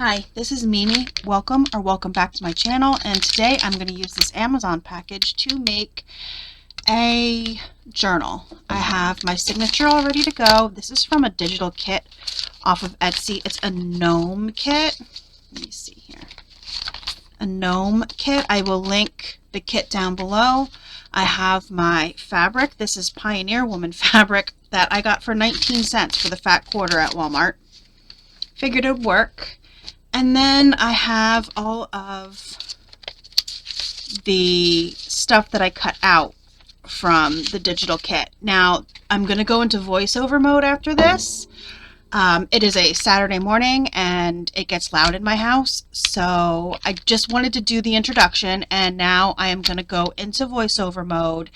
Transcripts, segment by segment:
Hi, this is Mimi. Welcome back to my channel, and today I'm going to use this Amazon package to make a journal. I have my signature all ready to go. This is from a digital kit off of Etsy. It's a gnome kit. Let me see here. A gnome kit. I will link the kit down below. I have my fabric. This is Pioneer Woman fabric that I got for 19 cents for the fat quarter at Walmart. Figured it would work. And then I have all of the stuff that I cut out from the digital kit. Now, I'm going to go into voiceover mode after this. It is a Saturday morning and it gets loud in my house, so I just wanted to do the introduction, and now I am going to go into voiceover mode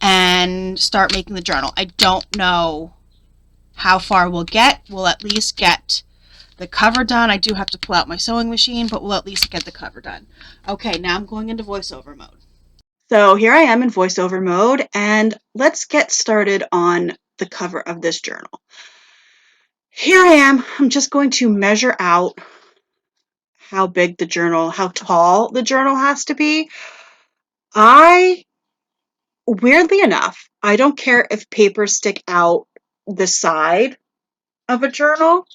and start making the journal. I don't know how far we'll get. We'll at least get the cover done. I do have to pull out my sewing machine, but we'll at least get the cover done. Okay, now I'm going into voiceover mode. So here I am in voiceover mode, and let's get started on the cover of this journal. Here I am. I'm just going to measure out how big the journal, how tall the journal has to be. Weirdly enough, I don't care if papers stick out the side of a journal,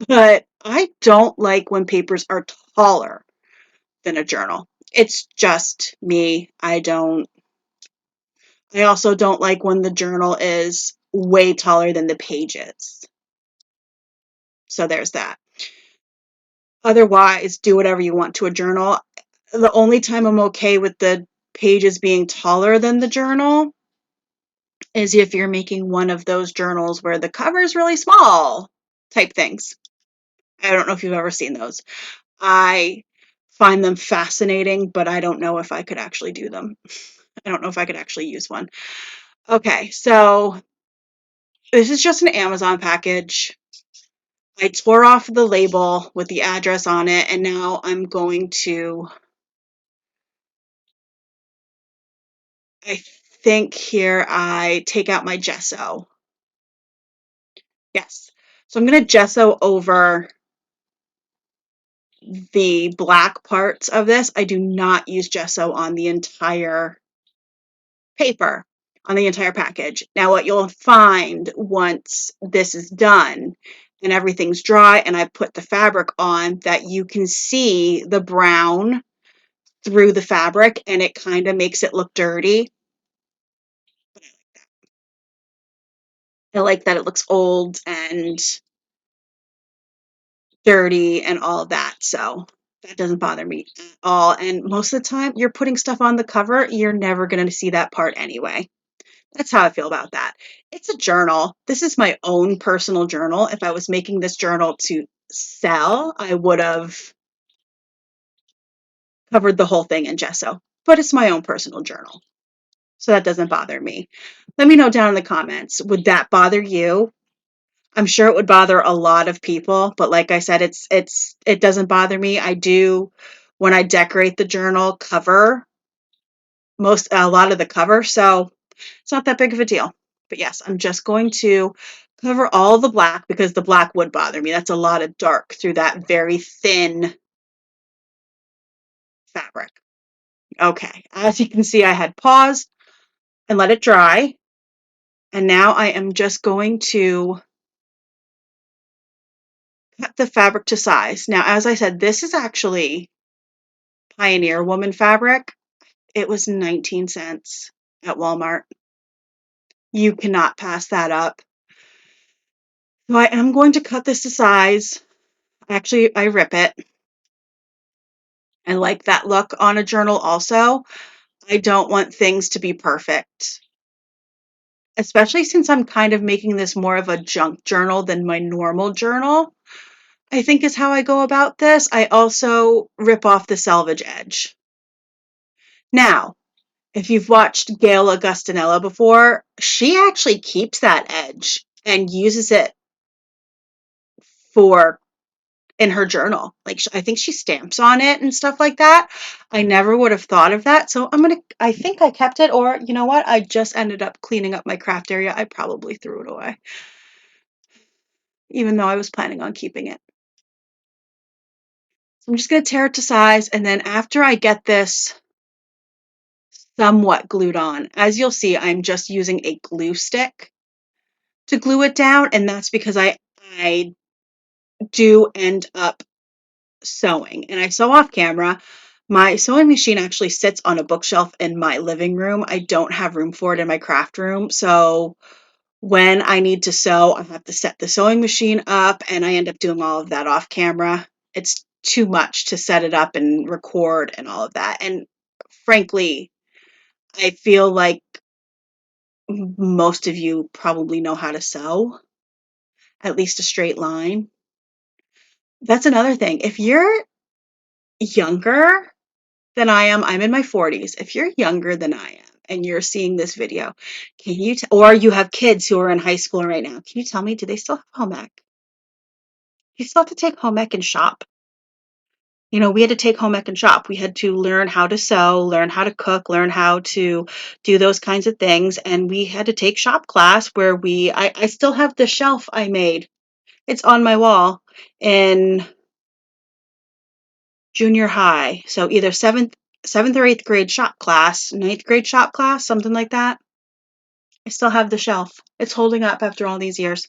but I don't like when papers are taller than a journal. It's just me. I also don't like when the journal is way taller than the pages. So there's that. Otherwise, do whatever you want to a journal. The only time I'm okay with the pages being taller than the journal is if you're making one of those journals where the cover is really small type things. I don't know if you've ever seen those. I find them fascinating, but I don't know if I could actually do them. I don't know if I could actually use one. Okay, so this is just an Amazon package. I tore off the label with the address on it, and now I'm going to, I think here I take out my gesso. Yes. So I'm going to gesso over the black parts of this. I do not use gesso on the entire paper, on the entire package. Now, what you'll find once this is done and everything's dry and I put the fabric on, that you can see the brown through the fabric and it kind of makes it look dirty. I like that it looks old and dirty and all of that. So that doesn't bother me at all. And most of the time you're putting stuff on the cover, you're never going to see that part anyway. That's how I feel about that. It's a journal. This is my own personal journal. If I was making this journal to sell, I would have covered the whole thing in gesso. But it's my own personal journal, so that doesn't bother me. Let me know down in the comments, would that bother you? I'm sure it would bother a lot of people, but like I said, it doesn't bother me. I do, when I decorate the journal, cover a lot of the cover, so it's not that big of a deal. But yes, I'm just going to cover all the black because the black would bother me. That's a lot of dark through that very thin fabric. Okay, as you can see, I had paused and let it dry. And now I am just going to cut the fabric to size. Now, as I said, this is actually Pioneer Woman fabric. It was 19 cents at Walmart. You cannot pass that up. So I am going to cut this to size. Actually, I rip it. I like that look on a journal also. I don't want things to be perfect, especially since I'm kind of making this more of a junk journal than my normal journal, I think is how I go about this. I also rip off the selvage edge. Now, if you've watched Gail Augustinella before, she actually keeps that edge and uses it for in her journal. Like, I think she stamps on it and stuff like that. I never would have thought of that. So I think I kept it, or you know what? I just ended up cleaning up my craft area. I probably threw it away, even though I was planning on keeping it. So I'm just going to tear it to size. And then after I get this somewhat glued on, as you'll see, I'm just using a glue stick to glue it down. And that's because I do end up sewing, and I sew off camera. My sewing machine actually sits on a bookshelf in my living room. I don't have room for it in my craft room. So when I need to sew, I have to set the sewing machine up, and I end up doing all of that off camera. It's too much to set it up and record and all of that. And frankly, I feel like most of you probably know how to sew, at least a straight line. That's another thing. If you're younger than I am, I'm in my 40s. If you're younger than I am and you're seeing this video, can you, or you have kids who are in high school right now, can you tell me, do they still have home ec? You still have to take home ec and shop. You know, we had to take home ec and shop. We had to learn how to sew, learn how to cook, learn how to do those kinds of things. And we had to take shop class where I still have the shelf I made. It's on my wall in junior high. So either seventh or eighth grade shop class, ninth grade shop class, something like that. I still have the shelf. It's holding up after all these years.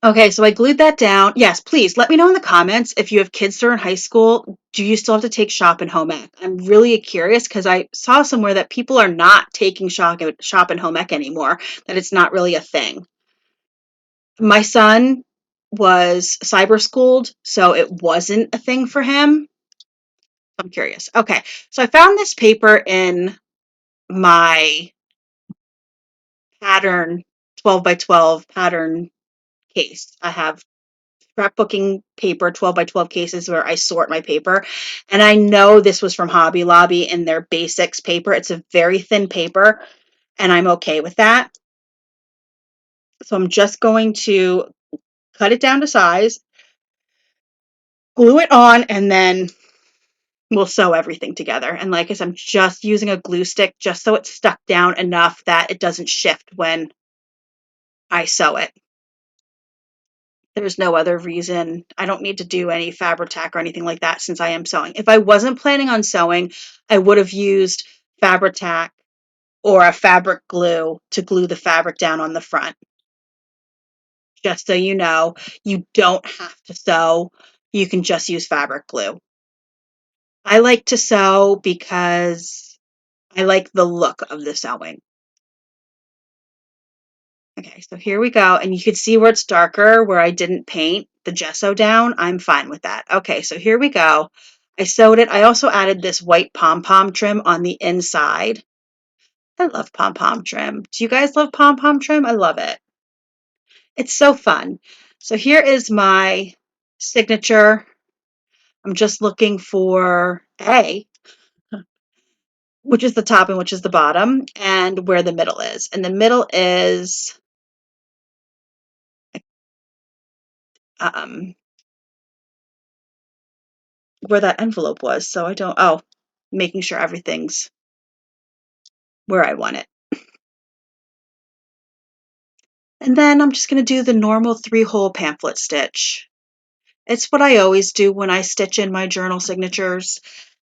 Okay, so I glued that down. Yes, please let me know in the comments if you have kids that are in high school. Do you still have to take shop and home ec? I'm really curious because I saw somewhere that people are not taking shop and home ec anymore, that it's not really a thing. My son was cyber schooled, so it wasn't a thing for him. I'm curious. Okay, so I found this paper in my pattern 12 by 12 pattern case. I have scrapbooking paper, 12 by 12 cases where I sort my paper. And I know this was from Hobby Lobby in their basics paper. It's a very thin paper, and I'm okay with that. So I'm just going to cut it down to size, glue it on, and then we'll sew everything together. And like I said, I'm just using a glue stick just so it's stuck down enough that it doesn't shift when I sew it. There's no other reason. I don't need to do any Fabri-Tac or anything like that since I am sewing. If I wasn't planning on sewing, I would have used Fabri-Tac or a fabric glue to glue the fabric down on the front. Just so you know, you don't have to sew. You can just use fabric glue. I like to sew because I like the look of the sewing. Okay, so here we go. And you can see where it's darker, where I didn't paint the gesso down. I'm fine with that. Okay, so here we go. I sewed it. I also added this white pom-pom trim on the inside. I love pom-pom trim. Do you guys love pom-pom trim? I love it. It's so fun. So here is my signature. I'm just looking for A, which is the top and which is the bottom, and where the middle is. And the middle is where that envelope was. So I don't, oh, making sure everything's where I want it. And then I'm just going to do the normal 3-hole pamphlet stitch. It's what I always do when I stitch in my journal signatures.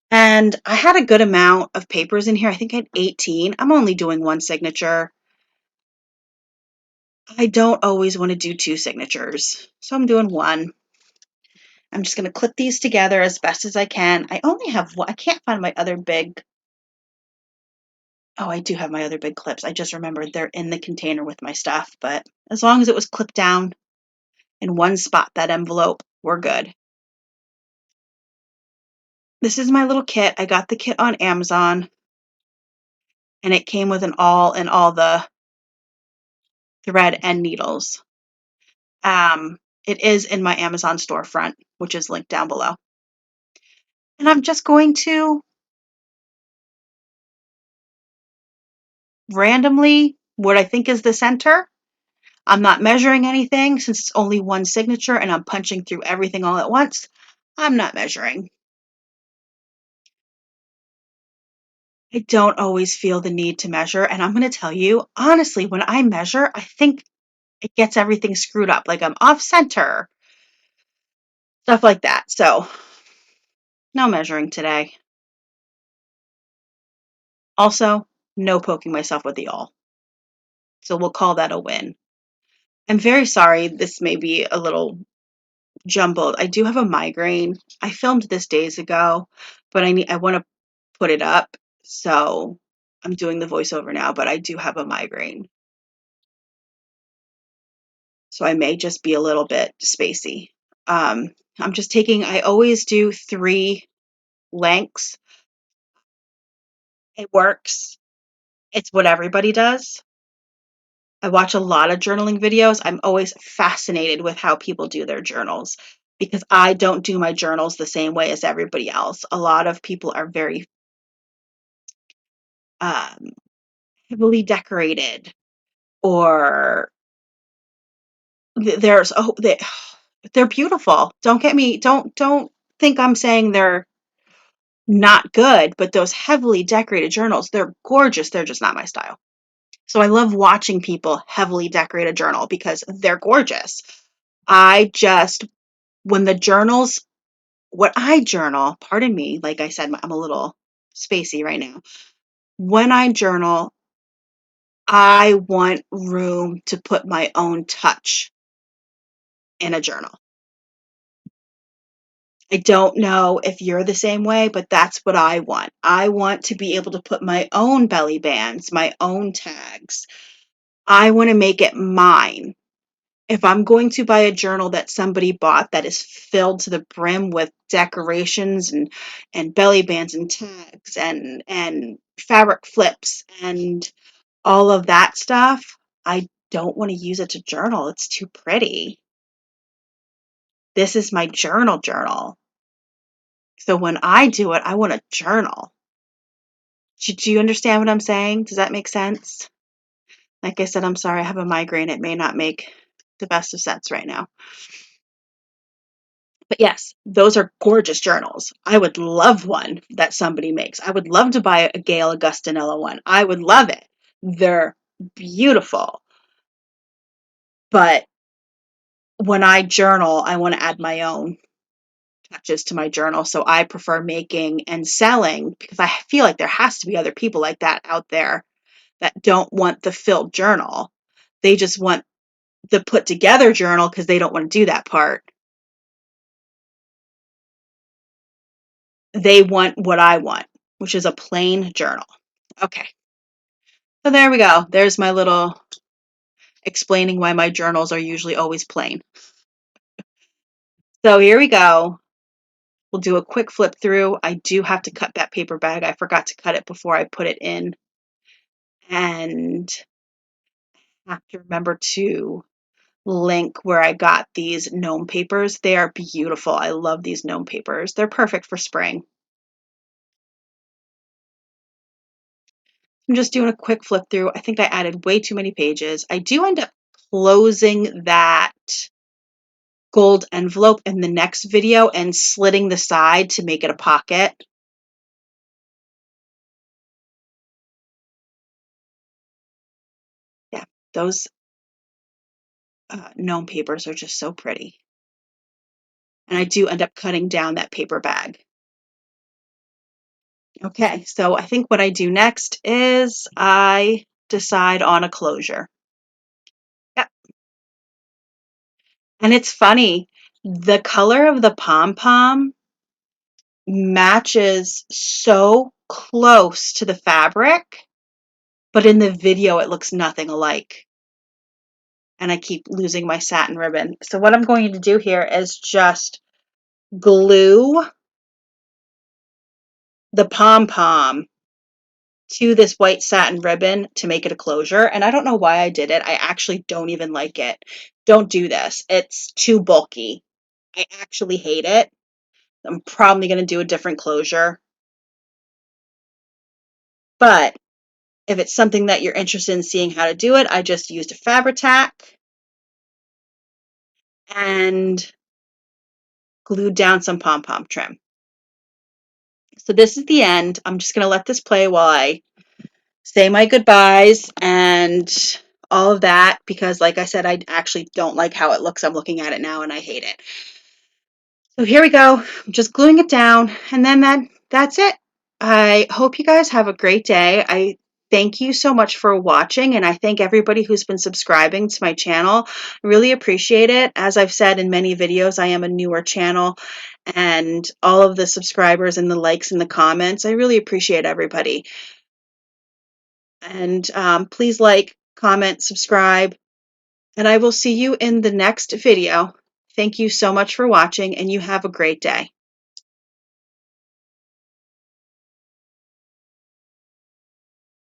And I had a good amount of papers in here. I think I had 18. I'm only doing one signature. I don't always want to do 2 signatures, so I'm doing one. I'm just going to clip these together as best as I can. I only have one. I can't find my other big. Oh, I do have my other big clips. I just remembered they're in the container with my stuff, but as long as it was clipped down in one spot, that envelope, we're good. This is my little kit. I got the kit on Amazon, and it came with all the thread and needles. It is in my Amazon storefront, which is linked down below. And I'm just going to randomly what I think is the center. I'm not measuring anything since it's only one signature and I'm punching through everything all at once. I'm not measuring. I don't always feel the need to measure. And I'm going to tell you, honestly, when I measure, I think it gets everything screwed up. Like I'm off center. stuff like that. So no measuring today. Also, no poking myself with the awl. So we'll call that a win. I'm very sorry this may be a little jumbled. I do have a migraine. I filmed this days ago, but I want to put it up. So I'm doing the voiceover now, but I do have a migraine. So I may just be a little bit spacey. I'm just I always do 3 lengths. It works. It's what everybody does. I watch a lot of journaling videos. I'm always fascinated with how people do their journals because I don't do my journals the same way as everybody else. A lot of people are very um, heavily decorated, or there's they're beautiful. Don't think I'm saying they're not good, but those heavily decorated journals, they're gorgeous. They're just not my style. So I love watching people heavily decorate a journal because they're gorgeous. I just, when the journals, what I journal, pardon me, like I said, I'm a little spacey right now. When I journal, I want room to put my own touch in a journal. I don't know if you're the same way, but that's what I want. I want to be able to put my own belly bands, my own tags. I want to make it mine. If I'm going to buy a journal that somebody bought that is filled to the brim with decorations and belly bands and tags and fabric flips and all of that stuff, I don't want to use it to journal. It's too pretty. This is my journal. So when I do it, I want a journal. Do you understand what I'm saying? Does that make sense? Like I said, I'm sorry, I have a migraine. It may not make the best of sense right now. But yes, those are gorgeous journals. I would love one that somebody makes. I would love to buy a Gail Augustinella one. I would love it. They're beautiful. But when I journal, I want to add my own touches to my journal. So I prefer making and selling because I feel like there has to be other people like that out there that don't want the filled journal. They just want the put together journal because they don't want to do that part. They want what I want, which is a plain journal. Okay. So there we go. There's my little explaining why my journals are usually always plain. So here we go. We'll do a quick flip through. I do have to cut that paper bag. I forgot to cut it before I put it in. And I have to remember to link where I got these gnome papers. They are beautiful. I love these gnome papers. They're perfect for spring. I'm just doing a quick flip through. I think I added way too many pages. I do end up closing that gold envelope in the next video and slitting the side to make it a pocket. Yeah, those gnome papers are just so pretty. And I do end up cutting down that paper bag. Okay, so I think what I do next is I decide on a closure. Yep. And it's funny, the color of the pom-pom matches so close to the fabric, but in the video it looks nothing alike. And I keep losing my satin ribbon. So what I'm going to do here is just glue the pom-pom to this white satin ribbon to make it a closure. And I don't know why I did it. I actually don't even like it. Don't do this. It's too bulky. I actually hate it. I'm probably going to do a different closure. But if it's something that you're interested in seeing how to do it, I just used a Fabri-Tac and glued down some pom-pom trim. So this is the end. I'm just going to let this play while I say my goodbyes and all of that, because like I said, I actually don't like how it looks. I'm looking at it now and I hate it. So here we go. I'm just gluing it down, and then that's it. I hope you guys have a great day. I thank you so much for watching, and I thank everybody who's been subscribing to my channel. I really appreciate it. As I've said in many videos, I am a newer channel, and all of the subscribers and the likes and the comments, I really appreciate everybody. And please like, comment, subscribe, and I will see you in the next video. Thank you so much for watching, and you have a great day.